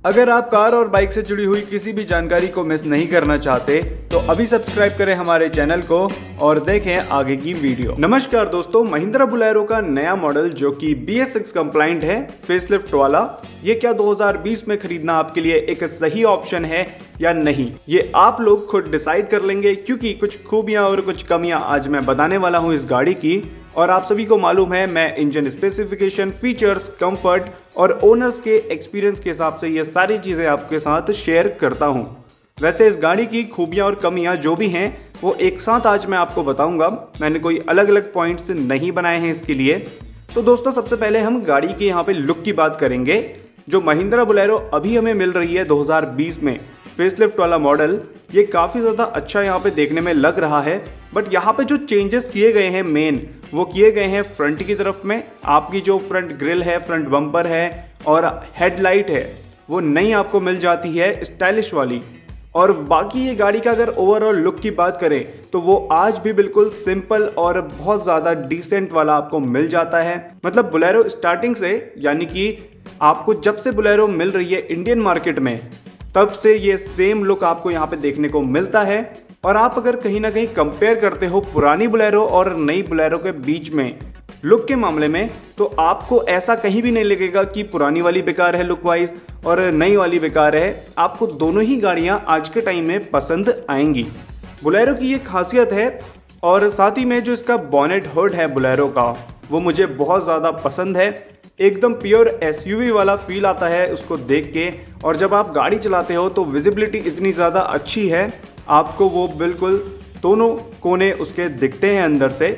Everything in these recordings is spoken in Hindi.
अगर आप कार और बाइक से जुड़ी हुई किसी भी जानकारी को मिस नहीं करना चाहते तो अभी सब्सक्राइब करें हमारे चैनल को और देखें आगे की वीडियो। नमस्कार दोस्तों, महिंद्रा बोलेरो का नया मॉडल जो कि BS6 कंप्लाइंट है, फेसलिफ्ट वाला, ये क्या 2020 में खरीदना आपके लिए एक सही ऑप्शन है या नहीं, ये आप लोग खुद डिसाइड कर लेंगे, क्योंकि कुछ खूबियां और कुछ कमियां आज मैं बताने वाला हूं इस गाड़ी की। और आप सभी को मालूम है मैं इंजन स्पेसिफिकेशन, फीचर्स, कंफर्ट और ओनर्स के एक्सपीरियंस के हिसाब से ये सारी चीज़ें आपके साथ शेयर करता हूं। वैसे इस गाड़ी की खूबियां और कमियां जो भी हैं वो एक साथ आज मैं आपको बताऊंगा। मैंने कोई अलग अलग पॉइंट्स नहीं बनाए हैं इसके लिए। तो दोस्तों, सबसे पहले हम गाड़ी के यहाँ पे लुक की बात करेंगे। जो महिंद्रा बोलेरो अभी हमें मिल रही है 2020 में, फेसलिफ्ट वाला मॉडल, ये काफ़ी ज़्यादा अच्छा यहाँ पे देखने में लग रहा है। बट यहाँ पे जो चेंजेस किए गए हैं मेन, वो किए गए हैं फ्रंट की तरफ में। आपकी जो फ्रंट ग्रिल है, फ्रंट बम्पर है और हेडलाइट है, वो नई आपको मिल जाती है स्टाइलिश वाली। और बाकी ये गाड़ी का अगर ओवरऑल लुक की बात करें तो वो आज भी बिल्कुल सिंपल और बहुत ज़्यादा डिसेंट वाला आपको मिल जाता है। मतलब बोलेरो स्टार्टिंग से, यानी कि आपको जब से बोलेरो मिल रही है इंडियन मार्केट में, तब से ये सेम लुक आपको यहाँ पे देखने को मिलता है। और आप अगर कहीं ना कहीं कंपेयर करते हो पुरानी बोलेरो और नई बोलेरो के बीच में लुक के मामले में, तो आपको ऐसा कहीं भी नहीं लगेगा कि पुरानी वाली बेकार है लुक वाइज और नई वाली बेकार है। आपको दोनों ही गाड़ियां आज के टाइम में पसंद आएंगी। बोलेरो की ये खासियत है। और साथ ही में जो इसका बॉनेट हुड है बोलेरो का, वो मुझे बहुत ज़्यादा पसंद है। एकदम प्योर SUV वाला फील आता है उसको देख के। और जब आप गाड़ी चलाते हो तो विजिबिलिटी इतनी ज़्यादा अच्छी है, आपको वो बिल्कुल दोनों कोने उसके दिखते हैं अंदर से।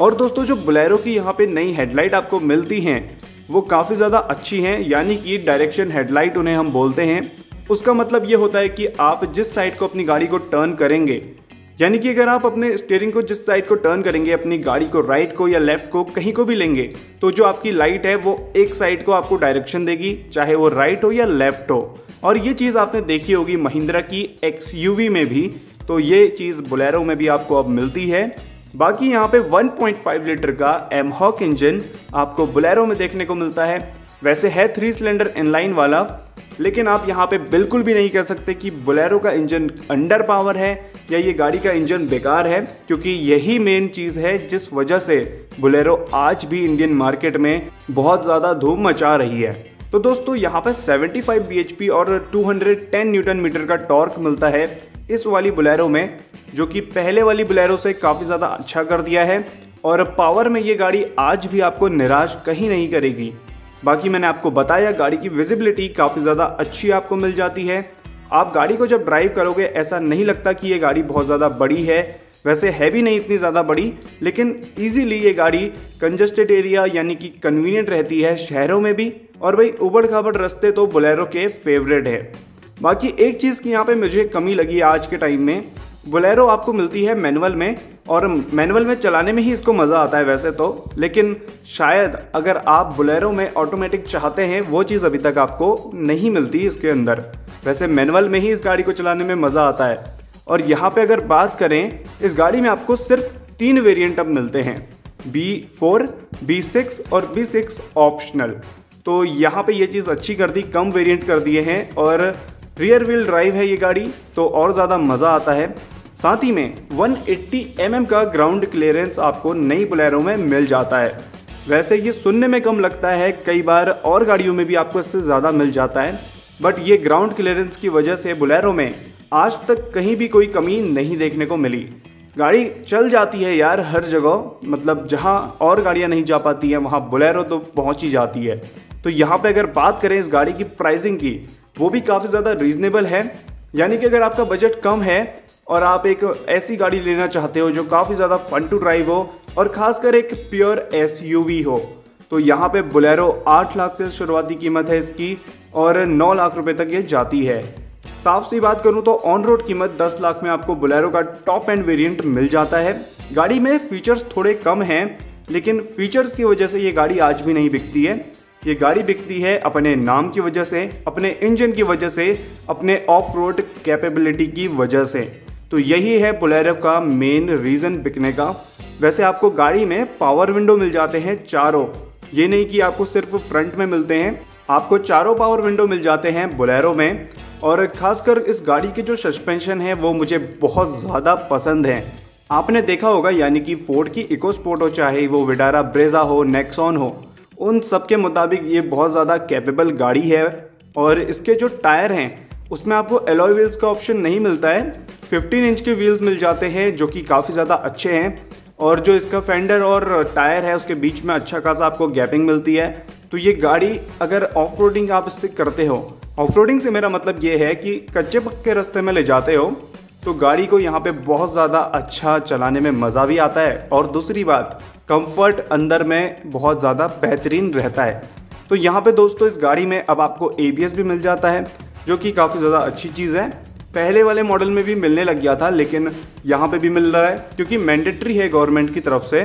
और दोस्तों, जो बोलेरो की यहाँ पे नई हेडलाइट आपको मिलती हैं वो काफ़ी ज़्यादा अच्छी हैं, यानी कि डायरेक्शन हेडलाइट उन्हें हम बोलते हैं। उसका मतलब ये होता है कि आप जिस साइड को अपनी गाड़ी को टर्न करेंगे, यानी कि अगर आप अपने स्टीयरिंग को जिस साइड को टर्न करेंगे, अपनी गाड़ी को राइट को या लेफ्ट को कहीं को भी लेंगे, तो जो आपकी लाइट है वो एक साइड को आपको डायरेक्शन देगी, चाहे वो राइट हो या लेफ्ट हो। और ये चीज़ आपने देखी होगी महिंद्रा की XUV में भी, तो ये चीज़ बोलेरो में भी आपको अब मिलती है। बाकी यहाँ पे 1.5 लीटर का एमहॉक इंजन आपको बोलेरो में देखने को मिलता है। वैसे है 3 सिलेंडर इनलाइन वाला, लेकिन आप यहाँ पे बिल्कुल भी नहीं कह सकते कि बोलेरो का इंजन अंडर पावर है या ये गाड़ी का इंजन बेकार है, क्योंकि यही मेन चीज़ है जिस वजह से बोलेरो आज भी इंडियन मार्केट में बहुत ज़्यादा धूम मचा रही है। तो दोस्तों, यहाँ पे 75 bhp और 210 न्यूटन मीटर का टॉर्क मिलता है इस वाली बोलेरो में, जो कि पहले वाली बोलेरो से काफ़ी ज़्यादा अच्छा कर दिया है। और पावर में ये गाड़ी आज भी आपको निराश कहीं नहीं करेगी। बाकी मैंने आपको बताया, गाड़ी की विजिबिलिटी काफ़ी ज़्यादा अच्छी आपको मिल जाती है। आप गाड़ी को जब ड्राइव करोगे ऐसा नहीं लगता कि ये गाड़ी बहुत ज़्यादा बड़ी है। वैसे है भी नहीं इतनी ज़्यादा बड़ी, लेकिन ईजीली ये गाड़ी कंजस्टेड एरिया यानी कि कन्वीनियंट रहती है शहरों में भी। और भाई उबड़ खाबड़ रास्ते तो बोलेरो के फेवरेट है। बाकी एक चीज़ की यहाँ पे मुझे कमी लगी आज के टाइम में, बोलेरो आपको मिलती है मैनुअल में, और मैनुअल में चलाने में ही इसको मज़ा आता है वैसे तो, लेकिन शायद अगर आप बोलेरो में ऑटोमेटिक चाहते हैं वो चीज़ अभी तक आपको नहीं मिलती इसके अंदर। वैसे मैनुअल में ही इस गाड़ी को चलाने में मज़ा आता है। और यहाँ पे अगर बात करें, इस गाड़ी में आपको सिर्फ 3 वेरिएंट अब मिलते हैं, B4, B6 और B6 ऑप्शनल। तो यहाँ पे ये चीज़ अच्छी कर दी, कम वेरिएंट कर दिए हैं। और रियर व्हील ड्राइव है ये गाड़ी, तो और ज़्यादा मज़ा आता है। साथ ही में 180 mm का ग्राउंड क्लियरेंस आपको नई बोलेरो में मिल जाता है। वैसे ये सुनने में कम लगता है, कई बार और गाड़ियों में भी आपको इससे ज़्यादा मिल जाता है, बट ये ग्राउंड क्लियरेंस की वजह से बोलेरो में आज तक कहीं भी कोई कमी नहीं देखने को मिली। गाड़ी चल जाती है यार हर जगह, मतलब जहाँ और गाड़ियाँ नहीं जा पाती हैं वहाँ बोलेरो तो पहुँच ही जाती है। तो यहाँ पे अगर बात करें इस गाड़ी की प्राइसिंग की, वो भी काफ़ी ज़्यादा रीज़नेबल है। यानी कि अगर आपका बजट कम है और आप एक ऐसी गाड़ी लेना चाहते हो जो काफ़ी ज़्यादा फन टू ड्राइव हो और ख़ासकर एक प्योर SUV हो, तो यहाँ पे बोलेरो 8 लाख से शुरुआती कीमत है इसकी और 9 लाख रुपए तक ये जाती है। साफ सी बात करूँ तो ऑन रोड कीमत 10 लाख में आपको बोलेरो का टॉप एंड वेरिएंट मिल जाता है। गाड़ी में फीचर्स थोड़े कम हैं, लेकिन फीचर्स की वजह से ये गाड़ी आज भी नहीं बिकती है। ये गाड़ी बिकती है अपने नाम की वजह से, अपने इंजन की वजह से, अपने ऑफ रोड कैपेबिलिटी की वजह से। तो यही है बोलेरो का मेन रीज़न बिकने का। वैसे आपको गाड़ी में पावर विंडो मिल जाते हैं चारों, ये नहीं कि आपको सिर्फ फ्रंट में मिलते हैं। आपको चारों पावर विंडो मिल जाते हैं बोलेरो में, और खासकर इस गाड़ी के जो सस्पेंशन है वो मुझे बहुत ज़्यादा पसंद है। आपने देखा होगा, यानी कि फोर्ड की इकोस्पोर्ट हो, चाहे वो विडारा ब्रेजा हो, नेक्सॉन हो, उन सब के मुताबिक ये बहुत ज़्यादा कैपेबल गाड़ी है। और इसके जो टायर हैं उसमें आपको एलॉय व्हील्स का ऑप्शन नहीं मिलता है, 15 इंच के व्हील्स मिल जाते हैं जो कि काफ़ी ज़्यादा अच्छे हैं। और जो इसका फेंडर और टायर है उसके बीच में अच्छा खासा आपको गैपिंग मिलती है। तो ये गाड़ी अगर ऑफ रोडिंग आप इससे करते हो, ऑफ रोडिंग से मेरा मतलब ये है कि कच्चे पक्के रास्ते में ले जाते हो, तो गाड़ी को यहाँ पे बहुत ज़्यादा अच्छा चलाने में मज़ा भी आता है। और दूसरी बात, कंफर्ट अंदर में बहुत ज़्यादा बेहतरीन रहता है। तो यहाँ पे दोस्तों इस गाड़ी में अब आपको ABS भी मिल जाता है, जो कि काफ़ी ज़्यादा अच्छी चीज़ है। पहले वाले मॉडल में भी मिलने लग गया था, लेकिन यहाँ पे भी मिल रहा है क्योंकि मैंडेटरी है गवर्नमेंट की तरफ से।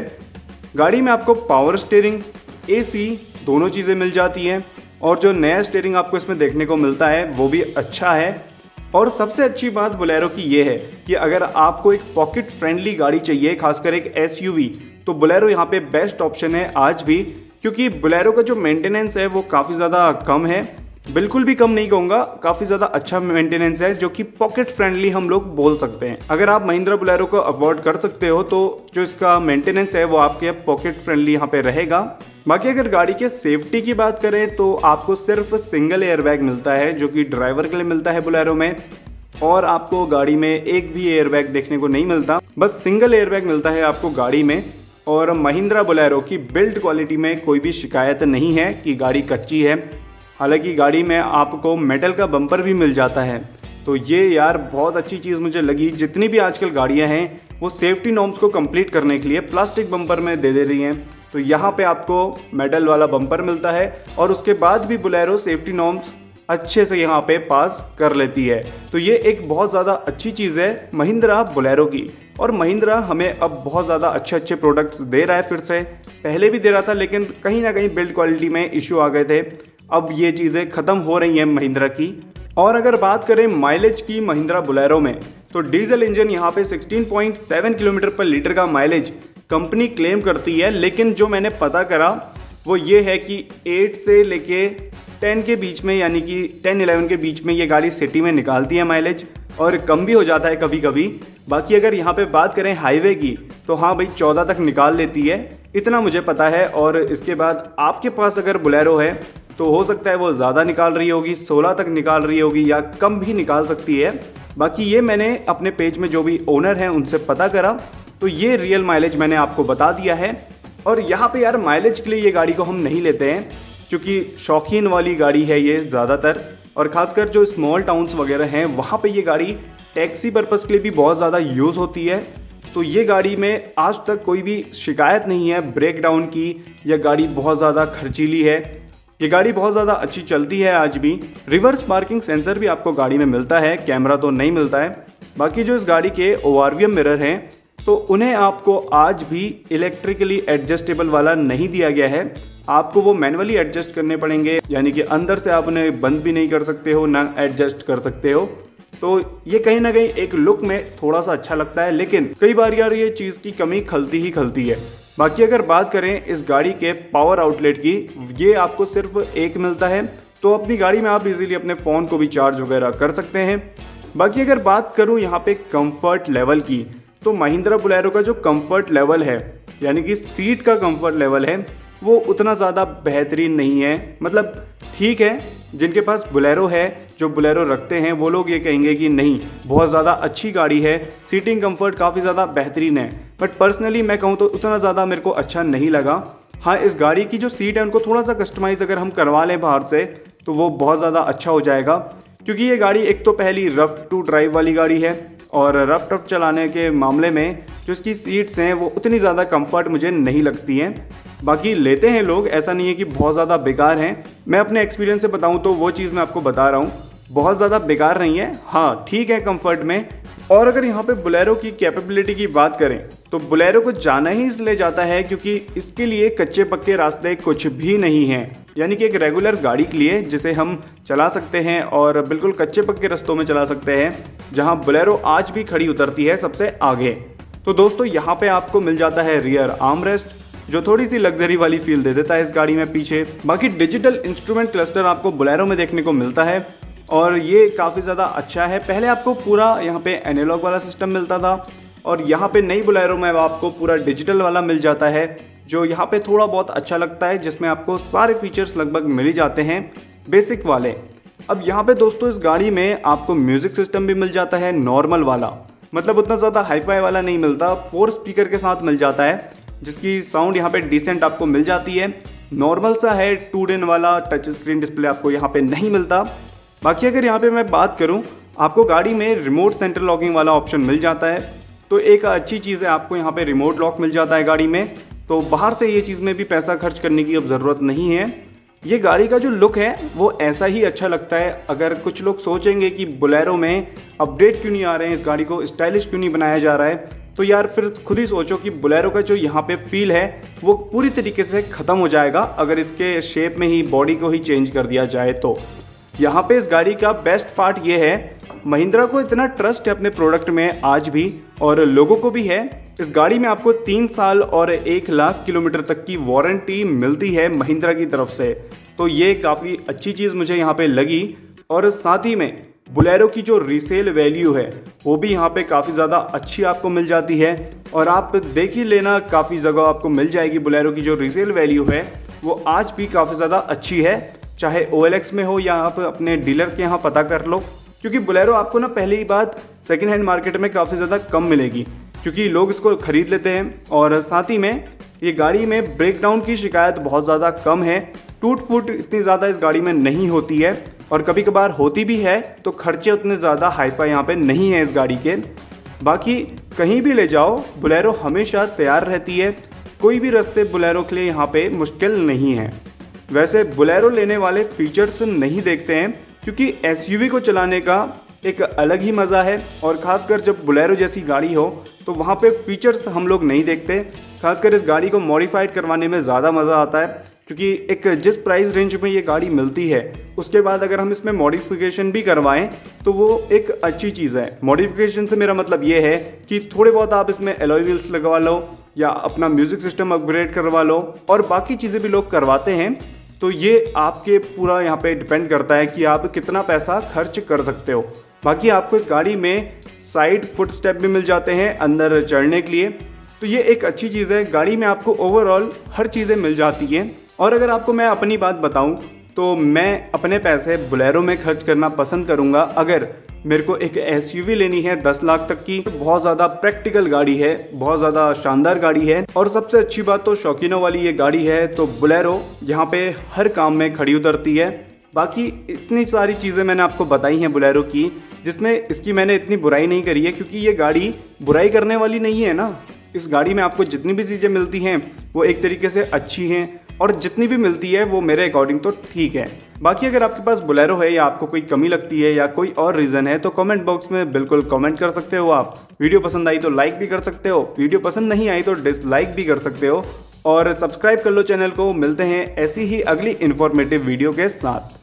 गाड़ी में आपको पावर स्टीयरिंग, AC दोनों चीज़ें मिल जाती हैं, और जो नया स्टीयरिंग आपको इसमें देखने को मिलता है वो भी अच्छा है। और सबसे अच्छी बात बोलेरो की ये है कि अगर आपको एक पॉकेट फ्रेंडली गाड़ी चाहिए, खासकर एक SUV, तो बोलेरो यहाँ पे बेस्ट ऑप्शन है आज भी, क्योंकि बोलेरो का जो मेंटेनेंस है वो काफ़ी ज़्यादा कम है। बिल्कुल भी कम नहीं कहूँगा, काफ़ी ज़्यादा अच्छा मेंटेनेंस है, जो कि पॉकेट फ्रेंडली हम लोग बोल सकते हैं। अगर आप महिंद्रा बोलेरो को अफोर्ड कर सकते हो तो जो इसका मेंटेनेंस है वो आपके पॉकेट फ्रेंडली यहाँ पे रहेगा। बाकी अगर गाड़ी के सेफ्टी की बात करें तो आपको सिर्फ सिंगल एयरबैग मिलता है, जो कि ड्राइवर के लिए मिलता है बोलेरो में, और आपको गाड़ी में एक भी एयरबैग देखने को नहीं मिलता, बस सिंगल एयरबैग मिलता है आपको गाड़ी में। और महिंद्रा बोलेरो की बिल्ड क्वालिटी में कोई भी शिकायत नहीं है कि गाड़ी कच्ची है। हालांकि गाड़ी में आपको मेटल का बम्पर भी मिल जाता है, तो ये यार बहुत अच्छी चीज़ मुझे लगी। जितनी भी आजकल गाड़ियां हैं वो सेफ्टी नॉर्म्स को कंप्लीट करने के लिए प्लास्टिक बम्पर में दे रही हैं, तो यहाँ पे आपको मेटल वाला बम्पर मिलता है, और उसके बाद भी बोलेरो सेफ्टी नॉर्म्स अच्छे से यहाँ पे पास कर लेती है। तो ये एक बहुत ज़्यादा अच्छी चीज़ है महिंद्रा बोलेरो की। और महिंद्रा हमें अब बहुत ज़्यादा अच्छे प्रोडक्ट्स दे रहा है फिर से, पहले भी दे रहा था लेकिन कहीं ना कहीं बिल्ड क्वालिटी में इशू आ गए थे, अब ये चीज़ें ख़त्म हो रही हैं महिंद्रा की। और अगर बात करें माइलेज की महिंद्रा बोलेरो में, तो डीजल इंजन यहाँ पे 16.7 किलोमीटर पर लीटर का माइलेज कंपनी क्लेम करती है, लेकिन जो मैंने पता करा वो ये है कि 8 से लेके 10 के बीच में, यानी कि 10-11 के बीच में ये गाड़ी सिटी में निकालती है माइलेज, और कम भी हो जाता है कभी कभी। बाकी अगर यहाँ पे बात करें हाईवे की, तो हाँ भाई 14 तक निकाल लेती है, इतना मुझे पता है। और इसके बाद आपके पास अगर बोलेरो है तो हो सकता है वो ज़्यादा निकाल रही होगी, 16 तक निकाल रही होगी, या कम भी निकाल सकती है। बाकी ये मैंने अपने पेज में जो भी ओनर हैं उनसे पता करा, तो ये रियल माइलेज मैंने आपको बता दिया है। और यहाँ पे यार माइलेज के लिए ये गाड़ी को हम नहीं लेते हैं, क्योंकि शौकीन वाली गाड़ी है ये ज़्यादातर, और ख़ासकर जो स्मॉल टाउन्स वगैरह हैं वहाँ पे ये गाड़ी टैक्सी पर्पज़ के लिए भी बहुत ज़्यादा यूज़ होती है। तो ये गाड़ी में आज तक कोई भी शिकायत नहीं है ब्रेक डाउन की, या गाड़ी बहुत ज़्यादा खर्चीली है। ये गाड़ी बहुत ज़्यादा अच्छी चलती है आज भी। रिवर्स पार्किंग सेंसर भी आपको गाड़ी में मिलता है, कैमरा तो नहीं मिलता है। बाकी जो इस गाड़ी के ORVM मिरर हैं तो उन्हें आपको आज भी इलेक्ट्रिकली एडजस्टेबल वाला नहीं दिया गया है, आपको वो मैनुअली एडजस्ट करने पड़ेंगे, यानी कि अंदर से आप उन्हें बंद भी नहीं कर सकते हो ना एडजस्ट कर सकते हो। तो ये कहीं ना कहीं एक लुक में थोड़ा सा अच्छा लगता है, लेकिन कई बार यार ये चीज़ की कमी खलती ही खलती है। बाकी अगर बात करें इस गाड़ी के पावर आउटलेट की, ये आपको सिर्फ एक मिलता है, तो अपनी गाड़ी में आप इजीली अपने फ़ोन को भी चार्ज वगैरह कर सकते हैं। बाकी अगर बात करूं यहाँ पे कंफर्ट लेवल की, तो महिंद्रा बोलेरो का जो कंफर्ट लेवल है, यानी कि सीट का कंफर्ट लेवल है, वो उतना ज़्यादा बेहतरीन नहीं है। मतलब ठीक है, जिनके पास बोलेरो है, जो बोलेरो रखते हैं, वो लोग ये कहेंगे कि नहीं बहुत ज़्यादा अच्छी गाड़ी है, सीटिंग कंफर्ट काफ़ी ज़्यादा बेहतरीन है। बट पर्सनली मैं कहूँ तो उतना ज़्यादा मेरे को अच्छा नहीं लगा। हाँ, इस गाड़ी की जो सीट है उनको थोड़ा सा कस्टमाइज़ अगर हम करवा लें बाहर से तो वो बहुत ज़्यादा अच्छा हो जाएगा, क्योंकि ये गाड़ी एक तो पहली रफ टू ड्राइव वाली गाड़ी है, और रफ टफ चलाने के मामले में जो इसकी सीट्स हैं वो उतनी ज़्यादा कंफर्ट मुझे नहीं लगती हैं। बाकी लेते हैं लोग, ऐसा नहीं है कि बहुत ज़्यादा बेकार हैं। मैं अपने एक्सपीरियंस से बताऊं तो वो चीज़ मैं आपको बता रहा हूं, बहुत ज़्यादा बेकार नहीं है। हाँ ठीक है कंफर्ट में। और अगर यहाँ पे बोलेरो की कैपेबिलिटी की बात करें तो बोलेरो को जाना ही इसलिए जाता है क्योंकि इसके लिए कच्चे पक्के रास्ते कुछ भी नहीं हैं, यानी कि एक रेगुलर गाड़ी के लिए जिसे हम चला सकते हैं और बिल्कुल कच्चे पक्के रास्तों में चला सकते हैं, जहाँ बोलेरो आज भी खड़ी उतरती है सबसे आगे। तो दोस्तों यहाँ पे आपको मिल जाता है रियर आर्मरेस्ट, जो थोड़ी सी लग्जरी वाली फील दे देता है इस गाड़ी में पीछे। बाकी डिजिटल इंस्ट्रूमेंट क्लस्टर आपको बोलेरो में देखने को मिलता है और ये काफ़ी ज़्यादा अच्छा है। पहले आपको पूरा यहाँ पे एनालॉग वाला सिस्टम मिलता था और यहाँ पे नई बोलेरो में आपको पूरा डिजिटल वाला मिल जाता है, जो यहाँ पे थोड़ा बहुत अच्छा लगता है, जिसमें आपको सारे फीचर्स लगभग मिल ही जाते हैं बेसिक वाले। अब यहाँ पे दोस्तों इस गाड़ी में आपको म्यूज़िक सिस्टम भी मिल जाता है नॉर्मल वाला, मतलब उतना ज़्यादा हाईफाई वाला नहीं मिलता, 4 स्पीकर के साथ मिल जाता है, जिसकी साउंड यहाँ पे डिसेंट आपको मिल जाती है। नॉर्मल सा है, 2 वाला टच स्क्रीन डिस्प्ले आपको यहाँ पे नहीं मिलता। बाकी अगर यहाँ पे मैं बात करूँ, आपको गाड़ी में रिमोट सेंटर लॉकिंग वाला ऑप्शन मिल जाता है, तो एक अच्छी चीज़ है, आपको यहाँ पे रिमोट लॉक मिल जाता है गाड़ी में, तो बाहर से ये चीज़ में भी पैसा खर्च करने की अब ज़रूरत नहीं है। ये गाड़ी का जो लुक है वो ऐसा ही अच्छा लगता है। अगर कुछ लोग सोचेंगे कि बोलेरो में अपडेट क्यों नहीं आ रहे हैं, इस गाड़ी को स्टाइलिश क्यों नहीं बनाया जा रहा है, तो यार फिर खुद ही सोचो कि बोलेरो का जो यहाँ पे फील है वो पूरी तरीके से ख़त्म हो जाएगा अगर इसके शेप में ही बॉडी को ही चेंज कर दिया जाए। तो यहाँ पे इस गाड़ी का बेस्ट पार्ट ये है, महिंद्रा को इतना ट्रस्ट है अपने प्रोडक्ट में आज भी और लोगों को भी है। इस गाड़ी में आपको 3 साल और 1 लाख किलोमीटर तक की वारंटी मिलती है महिंद्रा की तरफ से, तो ये काफ़ी अच्छी चीज़ मुझे यहाँ पे लगी। और साथ ही में बोलेरो की जो रीसेल वैल्यू है वो भी यहाँ पे काफ़ी ज़्यादा अच्छी आपको मिल जाती है और आप देख ही लेना, काफ़ी जगह आपको मिल जाएगी। बोलेरो की जो रीसेल वैल्यू है वो आज भी काफ़ी ज़्यादा अच्छी है, चाहे OLX में हो या आप अपने डीलर के यहाँ पता कर लो, क्योंकि बोलेरो आपको ना पहले ही बात सेकेंड हैंड मार्केट में काफ़ी ज़्यादा कम मिलेगी, क्योंकि लोग इसको ख़रीद लेते हैं। और साथ ही में ये गाड़ी में ब्रेकडाउन की शिकायत बहुत ज़्यादा कम है, टूट फूट इतनी ज़्यादा इस गाड़ी में नहीं होती है, और कभी कभार होती भी है तो खर्चे उतने ज़्यादा हाईफाई यहाँ पे नहीं है इस गाड़ी के। बाकी कहीं भी ले जाओ बोलेरो हमेशा तैयार रहती है, कोई भी रास्ते बोलेरो के लिए यहाँ पे मुश्किल नहीं है। वैसे बोलेरो लेने वाले फीचर्स नहीं देखते हैं, क्योंकि SUV को चलाने का एक अलग ही मज़ा है, और ख़ासकर जब बोलेरो जैसी गाड़ी हो तो वहाँ पे फीचर्स हम लोग नहीं देखते। खासकर इस गाड़ी को मॉडिफाइड करवाने में ज़्यादा मज़ा आता है, क्योंकि एक जिस प्राइस रेंज में ये गाड़ी मिलती है उसके बाद अगर हम इसमें मॉडिफिकेशन भी करवाएं तो वो एक अच्छी चीज़ है। मॉडिफिकेशन से मेरा मतलब ये है कि थोड़े बहुत आप इसमें एलॉय व्हील्स लगवा लो या अपना म्यूज़िक सिस्टम अपग्रेड करवा लो, और बाकी चीज़ें भी लोग करवाते हैं। तो ये आपके पूरा यहाँ पे डिपेंड करता है कि आप कितना पैसा खर्च कर सकते हो। बाकी आपको इस गाड़ी में साइड फुट स्टेप भी मिल जाते हैं अंदर चढ़ने के लिए, तो ये एक अच्छी चीज़ है। गाड़ी में आपको ओवरऑल हर चीज़ें मिल जाती हैं। और अगर आपको मैं अपनी बात बताऊं तो मैं अपने पैसे बोलेरो में खर्च करना पसंद करूंगा। अगर मेरे को एक SUV लेनी है 10 लाख तक की, तो बहुत ज़्यादा प्रैक्टिकल गाड़ी है, बहुत ज़्यादा शानदार गाड़ी है, और सबसे अच्छी बात तो शौकीनों वाली ये गाड़ी है, तो बोलेरो यहाँ पे हर काम में खड़ी उतरती है। बाकी इतनी सारी चीज़ें मैंने आपको बताई हैं बोलेरो की, जिसमें इसकी मैंने इतनी बुराई नहीं करी है, क्योंकि ये गाड़ी बुराई करने वाली नहीं है ना। इस गाड़ी में आपको जितनी भी चीज़ें मिलती हैं वो एक तरीके से अच्छी हैं, और जितनी भी मिलती है वो मेरे अकॉर्डिंग तो ठीक है। बाकी अगर आपके पास बोलेरो है या आपको कोई कमी लगती है या कोई और रीज़न है तो कमेंट बॉक्स में बिल्कुल कमेंट कर सकते हो आप। वीडियो पसंद आई तो लाइक भी कर सकते हो, वीडियो पसंद नहीं आई तो डिसलाइक भी कर सकते हो, और सब्सक्राइब कर लो चैनल को। मिलते हैं ऐसी ही अगली इन्फॉर्मेटिव वीडियो के साथ।